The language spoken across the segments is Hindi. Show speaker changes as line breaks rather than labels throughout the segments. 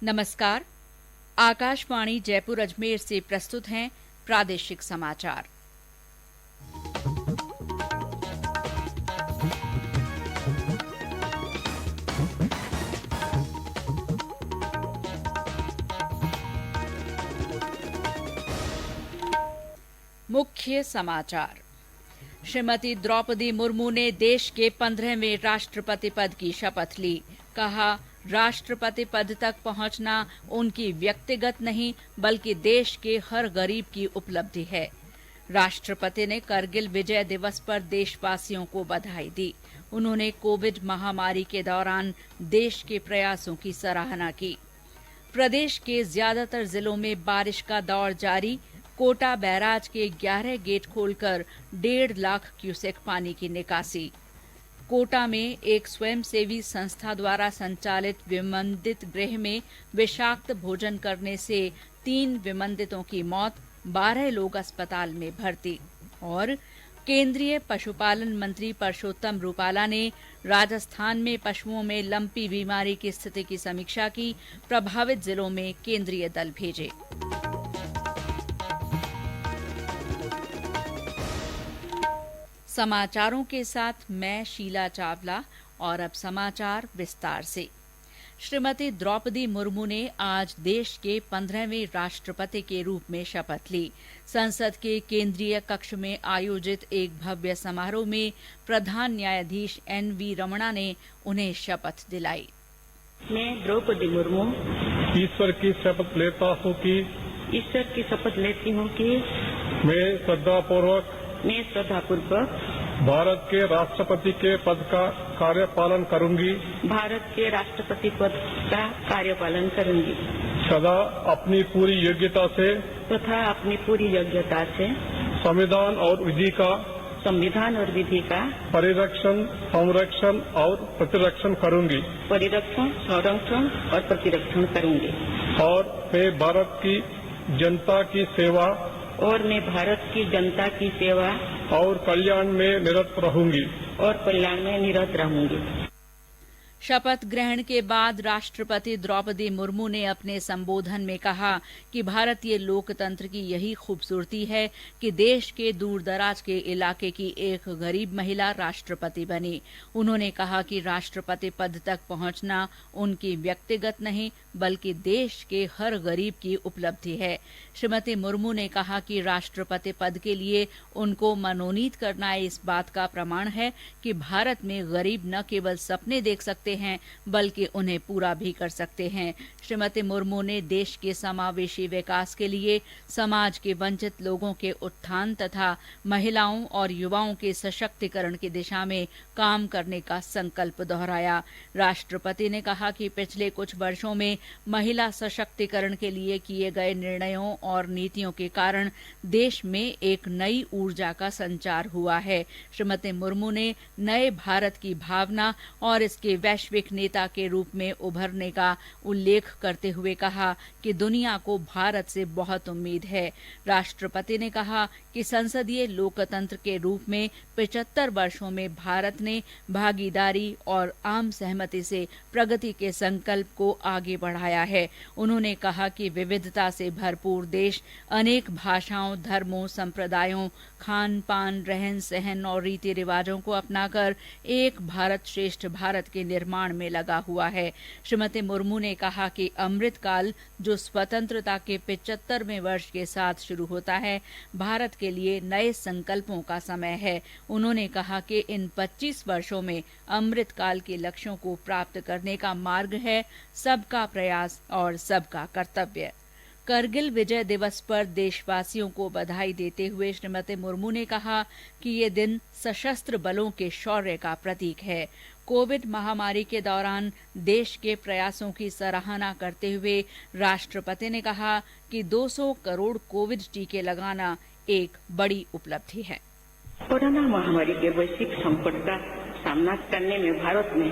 नमस्कार। आकाशवाणी जयपुर अजमेर से प्रस्तुत हैं प्रादेशिक समाचार। मुख्य समाचार। श्रीमती द्रौपदी मुर्मू ने देश के 15वें राष्ट्रपति पद की शपथ ली। कहा, राष्ट्रपति पद तक पहुंचना उनकी व्यक्तिगत नहीं बल्कि देश के हर गरीब की उपलब्धि है। राष्ट्रपति ने करगिल विजय दिवस पर देशवासियों को बधाई दी। उन्होंने कोविड महामारी के दौरान देश के प्रयासों की सराहना की। प्रदेश के ज्यादातर जिलों में बारिश का दौर जारी। कोटा बैराज के 11 गेट खोलकर 1.5 लाख क्यूसेक पानी की निकासी। कोटा में एक स्वयंसेवी संस्था द्वारा संचालित विमंदित गृह में विषाक्त भोजन करने से 3 विमंदितों की मौत, 12 लोग अस्पताल में भर्ती। और केंद्रीय पशुपालन मंत्री परषोत्तम रूपाला ने राजस्थान में पशुओं में लंपी बीमारी की स्थिति की समीक्षा की। प्रभावित जिलों में केंद्रीय दल भेजे। समाचारों के साथ मैं शीला चावला। और अब समाचार विस्तार से। श्रीमती द्रौपदी मुर्मू ने आज देश के 15वें राष्ट्रपति के रूप में शपथ ली। संसद के केंद्रीय कक्ष में आयोजित एक भव्य समारोह में प्रधान न्यायाधीश NV रमणा ने उन्हें शपथ दिलाई।
मैं द्रौपदी मुर्मू
ईश्वर की शपथ लेती हूँ कि
मैं श्रद्धापूर्वक
भारत के राष्ट्रपति के पद का कार्यपालन करूंगी। सदा अपनी पूरी योग्यता से संविधान और विधि का परिरक्षण, संरक्षण और प्रतिरक्षण करूंगी। और मैं भारत की जनता की सेवा और कल्याण में निरत रहूंगी।
शपथ ग्रहण के बाद राष्ट्रपति द्रौपदी मुर्मू ने अपने संबोधन में कहा कि भारतीय लोकतंत्र की यही खूबसूरती है कि देश के दूरदराज के इलाके की एक गरीब महिला राष्ट्रपति बनी। उन्होंने कहा कि राष्ट्रपति पद तक पहुंचना उनकी व्यक्तिगत नहीं बल्कि देश के हर गरीब की उपलब्धि है। श्रीमती मुर्मू ने कहा कि राष्ट्रपति पद के लिए उनको मनोनीत करना इस बात का प्रमाण है कि भारत में गरीब न केवल सपने देख सकते हैं बल्कि उन्हें पूरा भी कर सकते हैं। श्रीमती मुर्मू ने देश के समावेशी विकास के लिए समाज के वंचित लोगों के उत्थान तथा महिलाओं और युवाओं के सशक्तिकरण की दिशा में काम करने का संकल्प दोहराया। राष्ट्रपति ने कहा कि पिछले कुछ वर्षों में महिला सशक्तिकरण के लिए किए गए निर्णयों और नीतियों के कारण देश में एक नई ऊर्जा का संचार हुआ है। श्रीमती मुर्मू ने नए भारत की भावना और इसके वैश्विक नेता के रूप में उभरने का उल्लेख करते हुए कहा कि दुनिया को भारत से बहुत उम्मीद है। राष्ट्रपति ने कहा कि संसदीय लोकतंत्र के रूप में 75 वर्षों में भारत ने भागीदारी और आम सहमति से प्रगति के संकल्प को आगे बढ़ाया है। उन्होंने कहा कि विविधता से भरपूर देश अनेक भाषाओं, धर्मों, संप्रदायों, खान पान, रहन सहन और रीति रिवाजों को अपनाकर एक भारत श्रेष्ठ भारत के निर्माण में लगा हुआ है। श्रीमती मुर्मू ने कहा कि अमृत काल जो स्वतंत्रता के 75वें वर्ष के साथ शुरू होता है, भारत के लिए नए संकल्पों का समय है। उन्होंने कहा कि इन 25 वर्षों में अमृत काल के लक्ष्यों को प्राप्त करने का मार्ग है सबका प्रयास और सबका कर्तव्य। करगिल विजय दिवस पर देशवासियों को बधाई देते हुए श्रीमती मुर्मू ने कहा कि ये दिन सशस्त्र बलों के शौर्य का प्रतीक है। कोविड महामारी के दौरान देश के प्रयासों की सराहना करते हुए राष्ट्रपति ने कहा कि 200 करोड़ कोविड टीके लगाना एक बड़ी उपलब्धि है।
कोरोना महामारी के वैश्विक संकट का सामना करने में भारत ने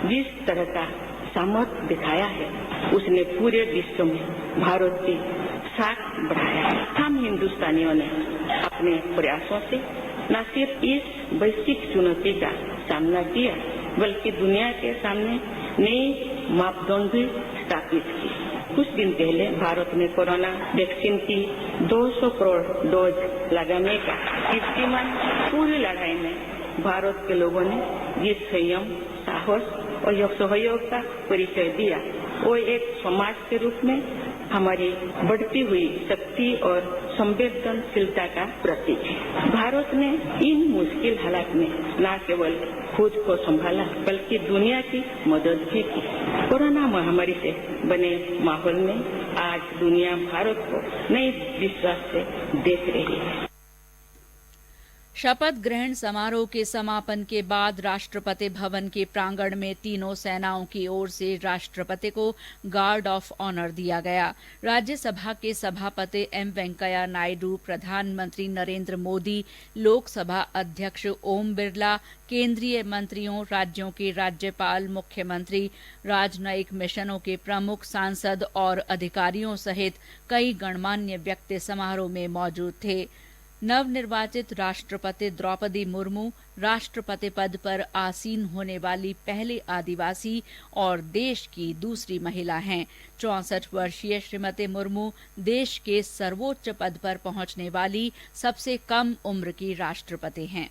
जिस तरह का सामर्थ्य दिखाया है, उसने पूरे विश्व में भारत की साख बढ़ाया है। हम हिंदुस्तानियों ने अपने प्रयासों से न सिर्फ इस वैश्विक चुनौती का सामना किया बल्कि दुनिया के सामने नए मापदंड भी ताकीद की। कुछ दिन पहले भारत ने कोरोना वैक्सीन की 200 करोड़ डोज लगाने का कीर्तिमान पूरी लड़ाई में भारत के लोगों ने जिस संयम, साहस और सहयोग का परिचय दिया, वो एक समाज के रूप में हमारी बढ़ती हुई शक्ति और संवेदनशीलता का प्रतीक है। भारत ने इन मुश्किल हालात में न केवल खुद को संभाला बल्कि दुनिया की मदद भी की। कोरोना महामारी से बने माहौल में आज दुनिया भारत को नए विश्वास से देख रही है।
शपथ ग्रहण समारोह के समापन के बाद राष्ट्रपति भवन के प्रांगण में तीनों सेनाओं की ओर से राष्ट्रपति को गार्ड ऑफ ऑनर दिया गया। राज्यसभा के सभापति एम वेंकैया नायडू, प्रधानमंत्री नरेंद्र मोदी, लोकसभा अध्यक्ष ओम बिरला, केंद्रीय मंत्रियों, राज्यों के राज्यपाल, मुख्यमंत्री, राजनयिक मिशनों के प्रमुख, सांसद और अधिकारियों सहित कई गणमान्य व्यक्ति समारोह में मौजूद थे। नवनिर्वाचित राष्ट्रपति द्रौपदी मुर्मू राष्ट्रपति पद पर आसीन होने वाली पहली आदिवासी और देश की दूसरी महिला हैं। 64 वर्षीय श्रीमती मुर्मू देश के सर्वोच्च पद पर पहुंचने वाली सबसे कम उम्र की राष्ट्रपति हैं।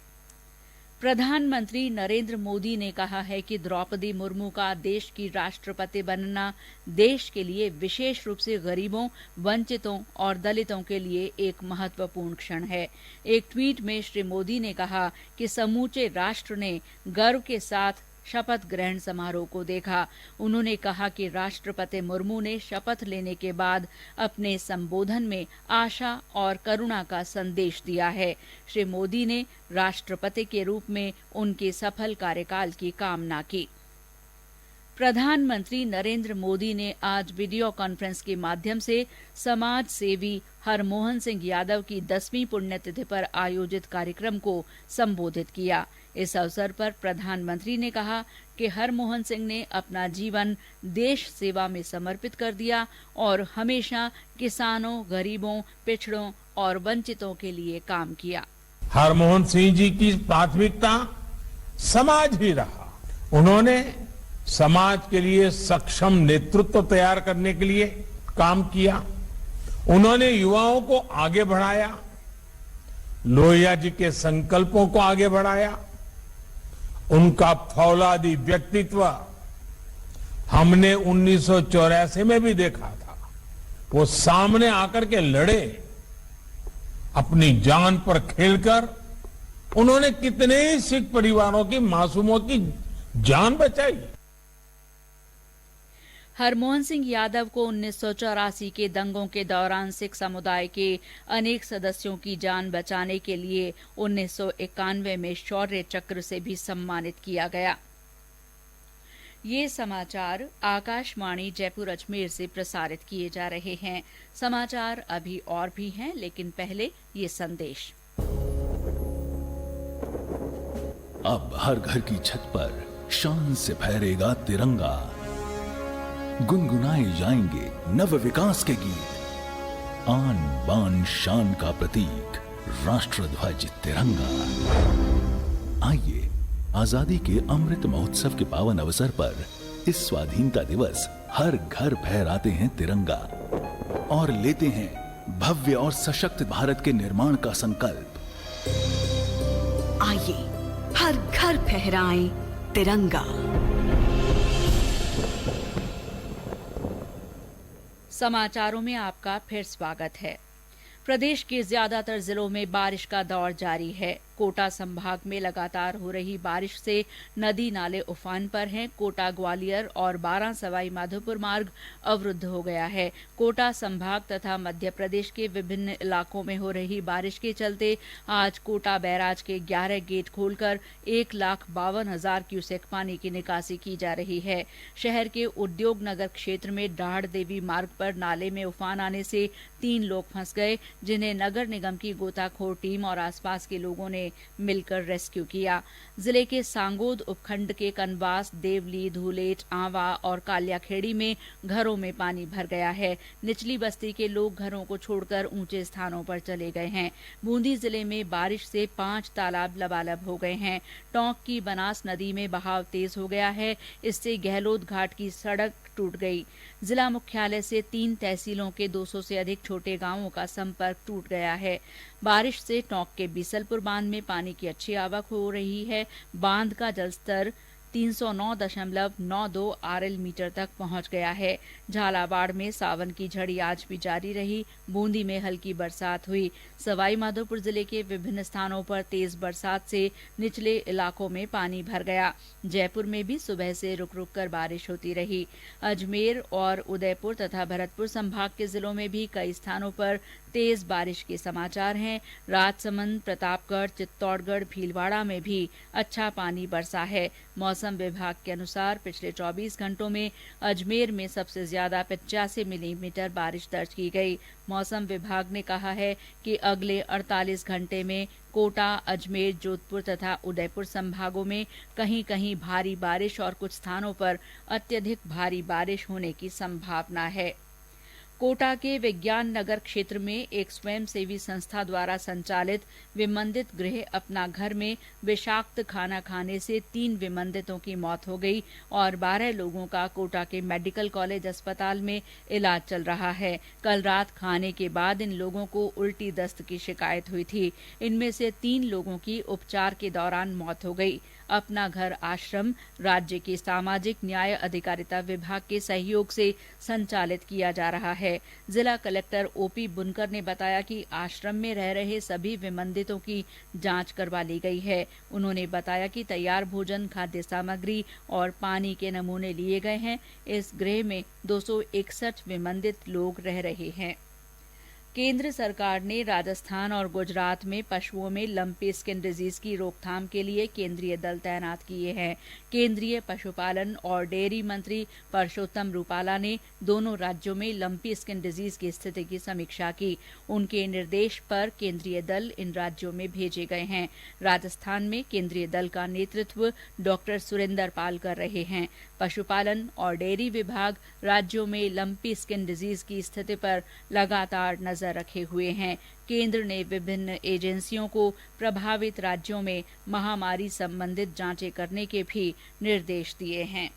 प्रधानमंत्री नरेंद्र मोदी ने कहा है कि द्रौपदी मुर्मू का देश की राष्ट्रपति बनना देश के लिए, विशेष रूप से गरीबों, वंचितों और दलितों के लिए एक महत्वपूर्ण क्षण है। एक ट्वीट में श्री मोदी ने कहा कि समूचे राष्ट्र ने गर्व के साथ शपथ ग्रहण समारोह को देखा। उन्होंने कहा कि राष्ट्रपति मुर्मू ने शपथ लेने के बाद अपने संबोधन में आशा और करुणा का संदेश दिया है। श्री मोदी ने राष्ट्रपति के रूप में उनके सफल कार्यकाल की कामना की। प्रधानमंत्री नरेंद्र मोदी ने आज वीडियो कॉन्फ्रेंस के माध्यम से समाज सेवी हरमोहन सिंह यादव की 10वीं पुण्यतिथि पर आयोजित कार्यक्रम को संबोधित किया। इस अवसर पर प्रधानमंत्री ने कहा कि हरमोहन सिंह ने अपना जीवन देश सेवा में समर्पित कर दिया और हमेशा किसानों, गरीबों, पिछड़ों और वंचितों के लिए काम किया।
हरमोहन सिंह जी की प्राथमिकता समाज ही रहा। उन्होंने समाज के लिए सक्षम नेतृत्व तैयार करने के लिए काम किया। उन्होंने युवाओं को आगे बढ़ाया, लोहिया जी के संकल्पों को आगे बढ़ाया। उनका फौलादी व्यक्तित्व हमने 1984 में भी देखा था। वो सामने आकर के लड़े, अपनी जान पर खेलकर उन्होंने कितने ही सिख परिवारों की मासूमों की जान बचाई।
हरमोहन सिंह यादव को 1984 के दंगों के दौरान सिख समुदाय के अनेक सदस्यों की जान बचाने के लिए 1991 में शौर्य चक्र से भी सम्मानित किया गया। ये समाचार आकाशवाणी जयपुर अजमेर से प्रसारित किए जा रहे हैं। समाचार अभी और भी हैं, लेकिन पहले ये संदेश।
अब हर घर की छत पर शान से फहरेगा तिरंगा, गुनगुनाए जाएंगे नव विकास के गीत। आन बान शान का प्रतीक राष्ट्रध्वज तिरंगा। आइए आजादी के अमृत महोत्सव के पावन अवसर पर इस स्वाधीनता दिवस हर घर फहराते हैं तिरंगा और लेते हैं भव्य और सशक्त भारत के निर्माण का संकल्प।
आइए हर घर फहराएं तिरंगा।
समाचारों में आपका फिर स्वागत है। प्रदेश के ज्यादातर जिलों में बारिश का दौर जारी है। कोटा संभाग में लगातार हो रही बारिश से नदी नाले उफान पर हैं। कोटा ग्वालियर और बारां सवाई माधोपुर मार्ग अवरुद्ध हो गया है। कोटा संभाग तथा मध्य प्रदेश के विभिन्न इलाकों में हो रही बारिश के चलते आज कोटा बैराज के 11 गेट खोलकर 1,52,000 क्यूसेक पानी की निकासी की जा रही है। शहर के उद्योग नगर क्षेत्र में डाढ़ देवी मार्ग पर नाले में उफान आने से 3 लोग फंस गए, जिन्हें नगर निगम की गोताखोर टीम और आसपास के लोगों ने मिलकर रेस्क्यू किया। जिले के सांगोद उपखंड के कनबास, देवली, धूलेट, आंवा और कालियाखेड़ी में घरों में पानी भर गया है। निचली बस्ती के लोग घरों को छोड़कर ऊंचे स्थानों पर चले गए हैं। बूंदी जिले में बारिश से 5 तालाब लबालब हो गए हैं। टोंक की बनास नदी में बहाव तेज हो गया है, इससे गहलोत घाट की सड़क टूट गई। जिला मुख्यालय से 3 तहसीलों के 200 से अधिक छोटे गांवों का संपर्क टूट गया है। बारिश से टोंक के बीसलपुर बांध में पानी की अच्छी आवक हो रही है। बांध का जलस्तर 309.92 आरएल मीटर तक पहुंच गया है। झालावाड़ में सावन की झड़ी आज भी जारी रही। बूंदी में हल्की बरसात हुई। सवाई माधोपुर जिले के विभिन्न स्थानों पर तेज बरसात से निचले इलाकों में पानी भर गया। जयपुर में भी सुबह से रुक रुक कर बारिश होती रही। अजमेर और उदयपुर तथा भरतपुर संभाग के जिलों में भी कई स्थानों पर तेज बारिश के समाचार हैं। राजसमंद, प्रतापगढ़, चित्तौड़गढ़, भीलवाड़ा में भी अच्छा पानी बरसा है। मौसम विभाग के अनुसार पिछले 24 घंटों में अजमेर में सबसे ज्यादा 85 मिलीमीटर बारिश दर्ज की गई। मौसम विभाग ने कहा है कि अगले 48 घंटे में कोटा, अजमेर, जोधपुर तथा उदयपुर संभागों में कहीं कहीं भारी बारिश और कुछ स्थानों पर अत्यधिक भारी बारिश होने की संभावना है। कोटा के विज्ञान नगर क्षेत्र में एक स्वयंसेवी संस्था द्वारा संचालित विमंदित गृह अपना घर में विषाक्त खाना खाने से 3 विमंदितों की मौत हो गई और 12 लोगों का कोटा के मेडिकल कॉलेज अस्पताल में इलाज चल रहा है। कल रात खाने के बाद इन लोगों को उल्टी दस्त की शिकायत हुई थी। इनमें से 3 लोगों की उपचार के दौरान मौत हो गई। अपना घर आश्रम राज्य के सामाजिक न्याय अधिकारिता विभाग के सहयोग से संचालित किया जा रहा है। जिला कलेक्टर ओपी बुनकर ने बताया कि आश्रम में रह रहे सभी विमंदितों की जांच करवा ली गई है। उन्होंने बताया कि तैयार भोजन, खाद्य सामग्री और पानी के नमूने लिए गए हैं। इस गृह में 261 विमंदित लोग रह रहे हैं। केंद्र सरकार ने राजस्थान और गुजरात में पशुओं में लंपी स्किन डिजीज की रोकथाम के लिए केंद्रीय दल तैनात किए हैं। केंद्रीय पशुपालन और डेयरी मंत्री परषोत्तम रूपाला ने दोनों राज्यों में लंपी स्किन डिजीज की स्थिति की समीक्षा की। उनके निर्देश पर केंद्रीय दल इन राज्यों में भेजे गए हैं। राजस्थान में केंद्रीय दल का नेतृत्व डॉक्टर सुरेंद्र पाल कर रहे हैं। पशुपालन और डेयरी विभाग राज्यों में लंपी स्किन डिजीज की स्थिति पर लगातार नजर रखे हुए हैं। केंद्र ने विभिन्न एजेंसियों को प्रभावित राज्यों में महामारी संबंधित जांचें करने के भी निर्देश दिए हैं।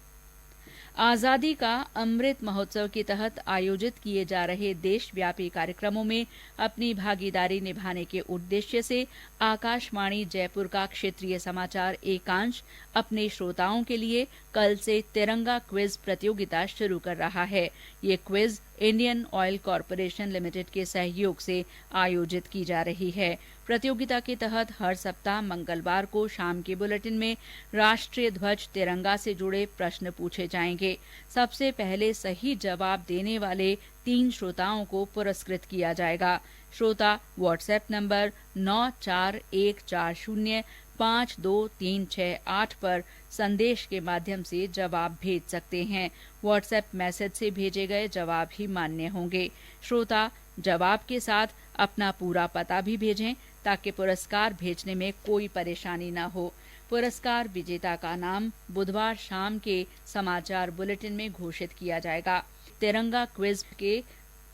आजादी का अमृत महोत्सव के तहत आयोजित किए जा रहे देशव्यापी कार्यक्रमों में अपनी भागीदारी निभाने के उद्देश्य से आकाशवाणी जयपुर का क्षेत्रीय समाचार एकांश अपने श्रोताओं के लिए कल से तिरंगा क्विज प्रतियोगिता शुरू कर रहा है। ये quiz Indian oil corporation limited के सहयोग से आयोजित की जा रही है। प्रतियोगिता के तहत हर सप्ताह मंगलवार को शाम के बुलेटिन में राष्ट्रीय ध्वज तिरंगा से जुड़े प्रश्न पूछे जाएंगे। सबसे पहले सही जवाब देने वाले 3 श्रोताओं को पुरस्कृत किया जाएगा। श्रोता व्हाट्सएप नंबर 9414052368 पर संदेश के माध्यम से जवाब भेज सकते हैं। व्हाट्सएप मैसेज से भेजे गए जवाब ही मान्य होंगे। श्रोता जवाब के साथ अपना पूरा पता भी भेजें ताकि पुरस्कार भेजने में कोई परेशानी न हो। पुरस्कार विजेता का नाम बुधवार शाम के समाचार बुलेटिन में घोषित किया जाएगा। तिरंगा क्विज के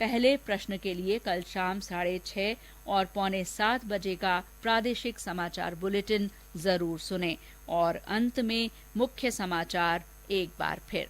पहले प्रश्न के लिए कल शाम 6:30 और 6:45 बजे का प्रादेशिक समाचार बुलेटिन जरूर सुनें। और अंत में मुख्य समाचार एक बार फिर।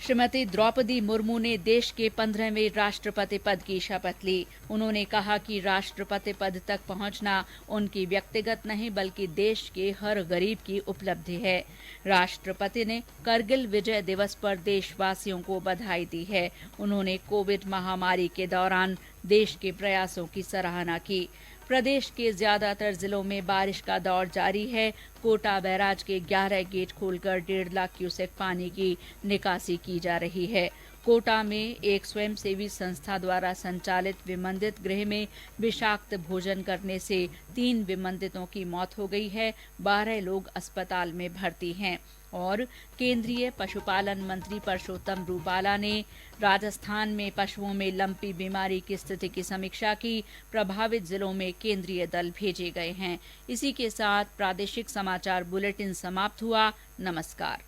श्रीमती द्रौपदी मुर्मू ने देश के 15वें राष्ट्रपति पद की शपथ ली। उन्होंने कहा कि राष्ट्रपति पद तक पहुंचना उनकी व्यक्तिगत नहीं बल्कि देश के हर गरीब की उपलब्धि है। राष्ट्रपति ने करगिल विजय दिवस पर देशवासियों को बधाई दी है। उन्होंने कोविड महामारी के दौरान देश के प्रयासों की सराहना की। प्रदेश के ज्यादातर जिलों में बारिश का दौर जारी है। कोटा बैराज के 11 गेट खोलकर 1.5 लाख क्यूसेक पानी की निकासी की जा रही है। कोटा में एक स्वयंसेवी संस्था द्वारा संचालित विमंदित गृह में विषाक्त भोजन करने से 3 विमंदितों की मौत हो गई है, 12 लोग अस्पताल में भर्ती हैं। और केंद्रीय पशुपालन मंत्री परषोत्तम रूपाला ने राजस्थान में पशुओं में लंपी बीमारी की स्थिति की समीक्षा की। प्रभावित जिलों में केंद्रीय दल भेजे गए हैं। इसी के साथ प्रादेशिक समाचार बुलेटिन समाप्त हुआ। नमस्कार।